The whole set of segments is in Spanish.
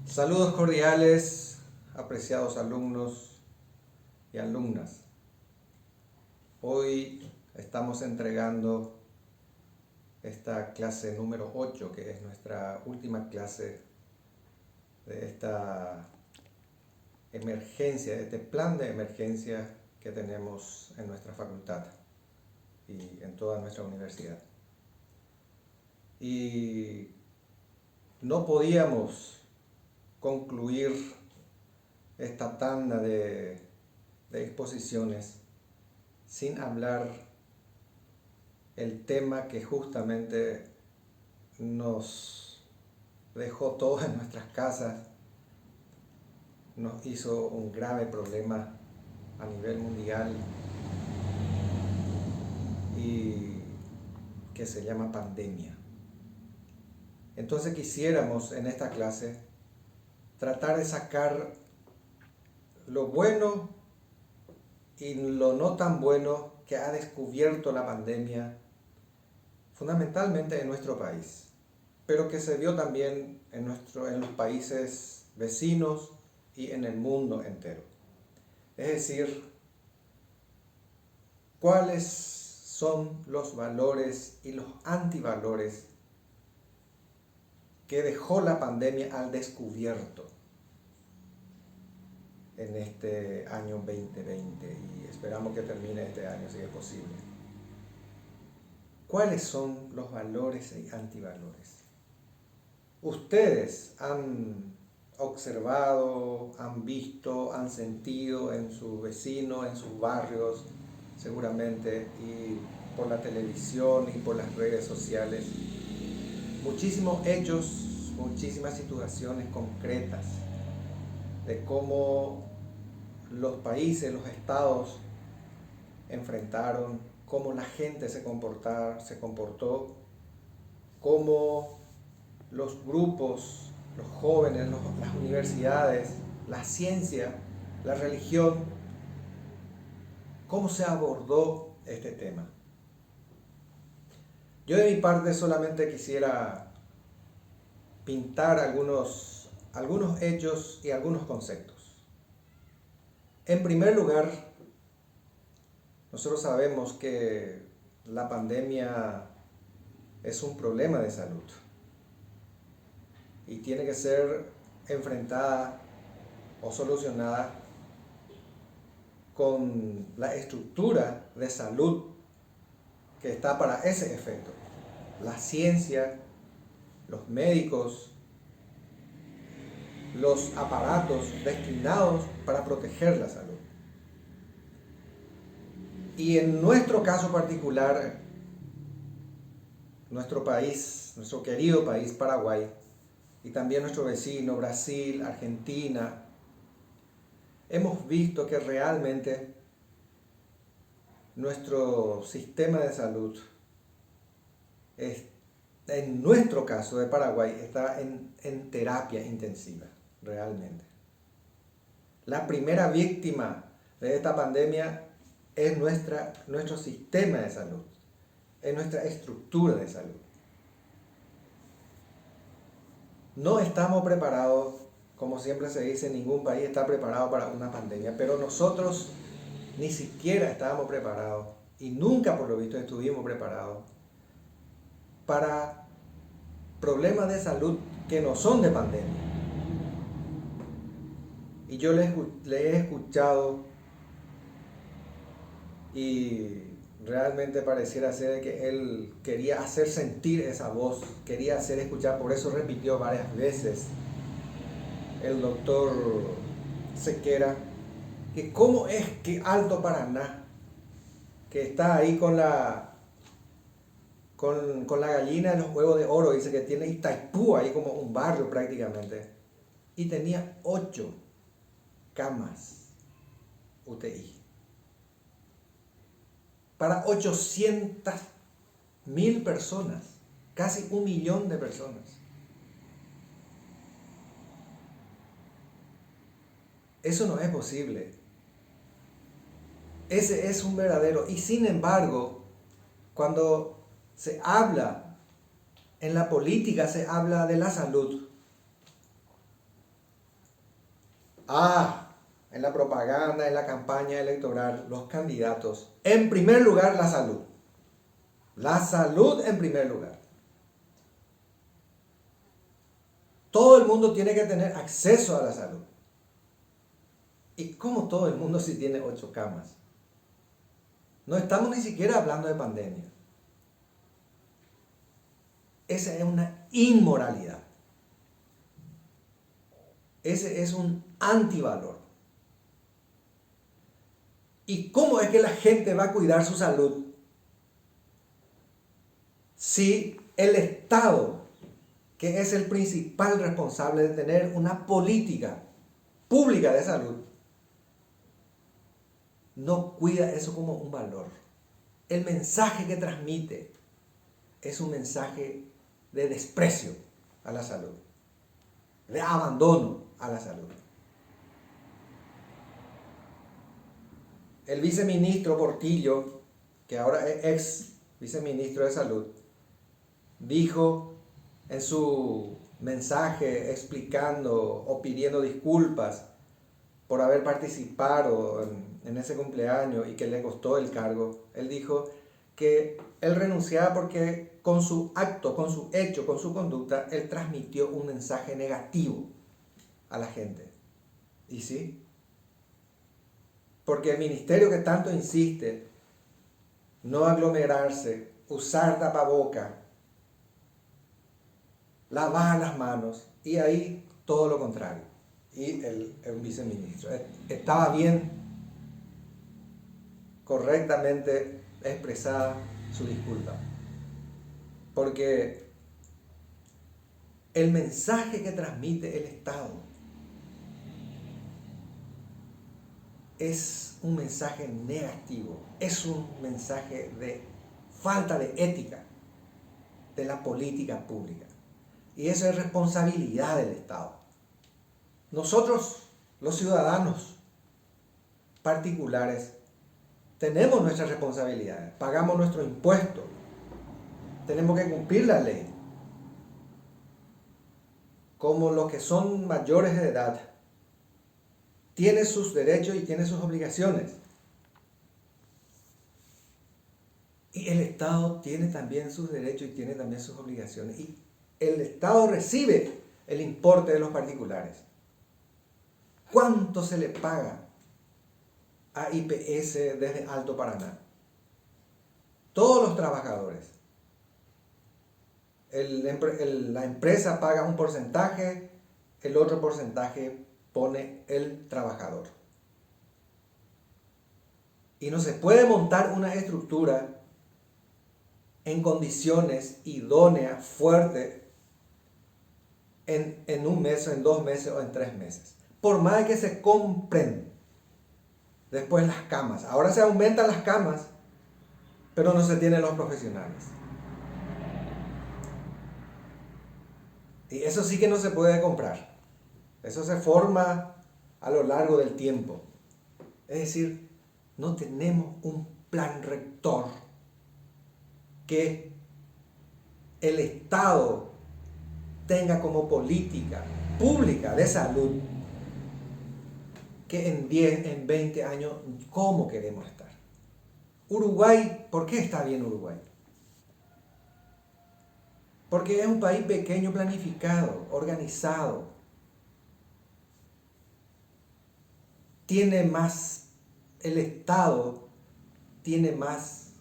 Saludos cordiales, apreciados alumnos y alumnas. Hoy estamos entregando esta clase número 8, que es nuestra última clase de esta emergencia, de este plan de emergencia que tenemos en nuestra facultad y en toda nuestra universidad. Y no podíamos concluir esta tanda de exposiciones sin hablar el tema que justamente nos dejó todos en nuestras casas, nos hizo un grave problema a nivel mundial y que se llama pandemia. Entonces quisiéramos en esta clase tratar de sacar lo bueno y lo no tan bueno que ha descubierto la pandemia, fundamentalmente en nuestro país, pero que se vio también en los países vecinos y en el mundo entero. Es decir, cuáles son los valores y los antivalores que dejó la pandemia al descubierto en este año 2020 y esperamos que termine este año si es posible. ¿Cuáles son los valores y antivalores? Ustedes han observado, han visto, han sentido en sus vecinos, en sus barrios, seguramente, y por la televisión y por las redes sociales, muchísimos hechos, muchísimas situaciones concretas de cómo los países, los estados enfrentaron, cómo la gente se comportó, cómo los grupos, los jóvenes, las universidades, la ciencia, la religión, cómo se abordó este tema. Yo de mi parte solamente quisiera pintar algunos hechos y algunos conceptos. En primer lugar, nosotros sabemos que la pandemia es un problema de salud y tiene que ser enfrentada o solucionada con la estructura de salud que está para ese efecto. La ciencia, los médicos, los aparatos destinados para proteger la salud. Y en nuestro caso particular, nuestro país, nuestro querido país Paraguay, y también nuestro vecino Brasil, Argentina, hemos visto que realmente nuestro sistema de salud, en nuestro caso de Paraguay, está en terapia intensiva, realmente. La primera víctima de esta pandemia es nuestro sistema de salud, es nuestra estructura de salud. No estamos preparados, como siempre se dice, ningún país está preparado para una pandemia, pero nosotros ni siquiera estábamos preparados y nunca por lo visto estuvimos preparados para problemas de salud que no son de pandemia. Y yo le he escuchado y realmente pareciera ser que él quería hacer sentir esa voz, quería hacer escuchar, por eso repitió varias veces el doctor Sequera, que cómo es que Alto Paraná, que está ahí con la gallina de los huevos de oro, dice que tiene Itaipú ahí como un barrio prácticamente, y tenía 8 camas UTI para 800.000 personas, casi 1 millón de personas. Eso no es posible. Ese es un verdadero. Y sin embargo, cuando se habla en la política, se habla de la salud, En la propaganda, en la campaña electoral, los candidatos, en primer lugar la salud. La salud en primer lugar. Todo el mundo tiene que tener acceso a la salud. ¿Y cómo todo el mundo si tiene 8 camas? No estamos ni siquiera hablando de pandemia. Esa es una inmoralidad. Ese es un antivalor. ¿Y cómo es que la gente va a cuidar su salud si el Estado, que es el principal responsable de tener una política pública de salud, no cuida eso como un valor? El mensaje que transmite es un mensaje de desprecio a la salud, de abandono a la salud. El viceministro Portillo, que ahora es ex viceministro de Salud, dijo en su mensaje explicando o pidiendo disculpas por haber participado en ese cumpleaños y que le costó el cargo. Él dijo que él renunciaba porque con su acto, con su hecho, con su conducta, él transmitió un mensaje negativo a la gente. ¿Y sí? Porque el ministerio que tanto insiste, no aglomerarse, usar tapaboca, lavar las manos, y ahí todo lo contrario. Y el viceministro estaba bien, correctamente expresada su disculpa. Porque el mensaje que transmite el Estado es un mensaje negativo, es un mensaje de falta de ética de la política pública. Y eso es responsabilidad del Estado. Nosotros, los ciudadanos particulares, tenemos nuestras responsabilidades, pagamos nuestro impuesto, tenemos que cumplir la ley. Como los que son mayores de edad, tiene sus derechos y tiene sus obligaciones. Y el Estado tiene también sus derechos y tiene también sus obligaciones. Y el Estado recibe el importe de los particulares. ¿Cuánto se le paga a IPS desde Alto Paraná? Todos los trabajadores. La empresa paga un porcentaje, el otro porcentaje pone el trabajador. Y no se puede montar una estructura en condiciones idóneas, fuertes, en un mes, o en 2 meses o en 3 meses. Por más que se compren después las camas. Ahora se aumentan las camas, pero no se tienen los profesionales. Y eso sí que no se puede comprar. Eso se forma a lo largo del tiempo. Es decir, no tenemos un plan rector que el Estado tenga como política pública de salud que en 10, en 20 años, ¿cómo queremos estar? Uruguay, ¿por qué está bien Uruguay? Porque es un país pequeño, planificado, organizado. Tiene más, el Estado tiene más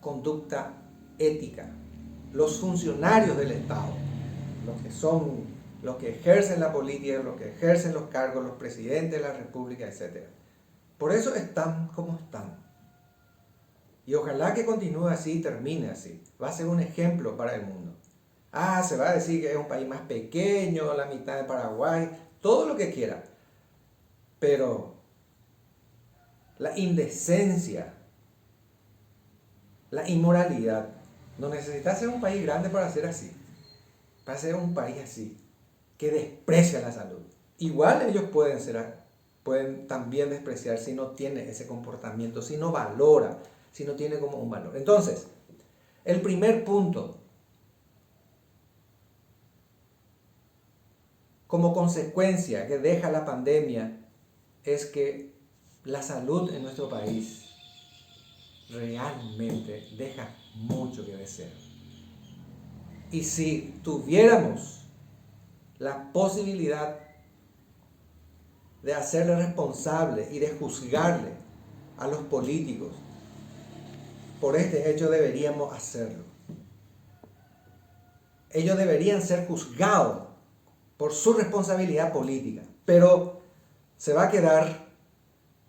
conducta ética. Los funcionarios del Estado, los que ejercen la política, los que ejercen los cargos, los presidentes de la República, etc. Por eso están como están. Y ojalá que continúe así y termine así. Va a ser un ejemplo para el mundo. Se va a decir que es un país más pequeño, la mitad de Paraguay, todo lo que quiera. Pero la indecencia, la inmoralidad, no necesita ser un país grande para ser así. Para ser un país así, que desprecia la salud. Igual ellos pueden también despreciar si no tiene ese comportamiento, si no valora, si no tiene como un valor. Entonces, el primer punto, como consecuencia que deja la pandemia es que la salud en nuestro país realmente deja mucho que desear. Y si tuviéramos la posibilidad de hacerle responsable y de juzgarle a los políticos por este hecho, deberíamos hacerlo. Ellos deberían ser juzgados por su responsabilidad política, pero se va a quedar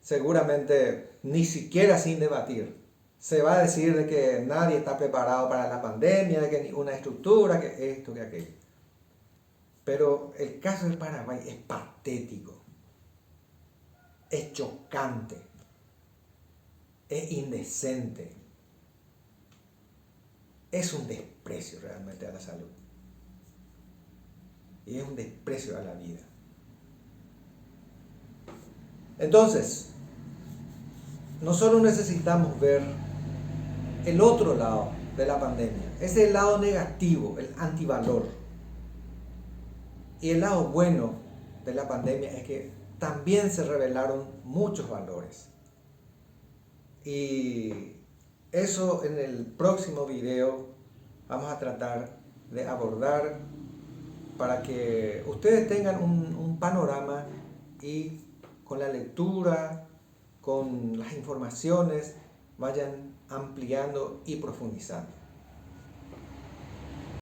seguramente ni siquiera sin debatir. Se va a decir de que nadie está preparado para la pandemia, de que ni una estructura, que esto, que aquello. Pero el caso del Paraguay es patético, es chocante, es indecente, es un desprecio realmente a la salud y es un desprecio a la vida. Entonces, nosotros necesitamos ver el otro lado de la pandemia. Ese es el lado negativo, el antivalor. Y el lado bueno de la pandemia es que también se revelaron muchos valores. Y eso en el próximo video vamos a tratar de abordar para que ustedes tengan un panorama y con la lectura, con las informaciones, vayan ampliando y profundizando.